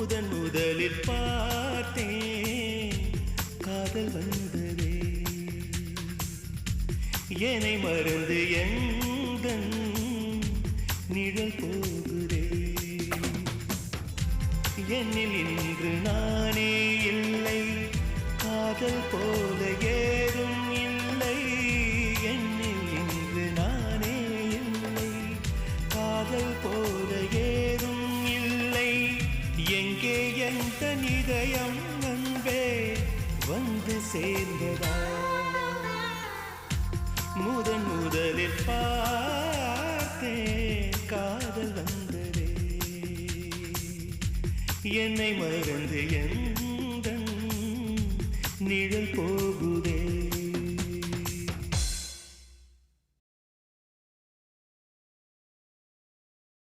முதலில் பார்த்தேன் காதல் வந்ததே என்னை மறந்து எந்தன் நிழல் போகுதே என்னில் இன்று நானே இல்லை காதல் போல ஏதும் இல்லை என்னில் இன்று நானே இல்லை காதல் போல ஏதும் இல்லை எங்கே எந்த இதயம் அன்பே வந்து சேர்ந்ததா முதலில் பார்த்தேன் காதல் வந்ததே என்னை மறந்து எந்தன் நிழல் போகும்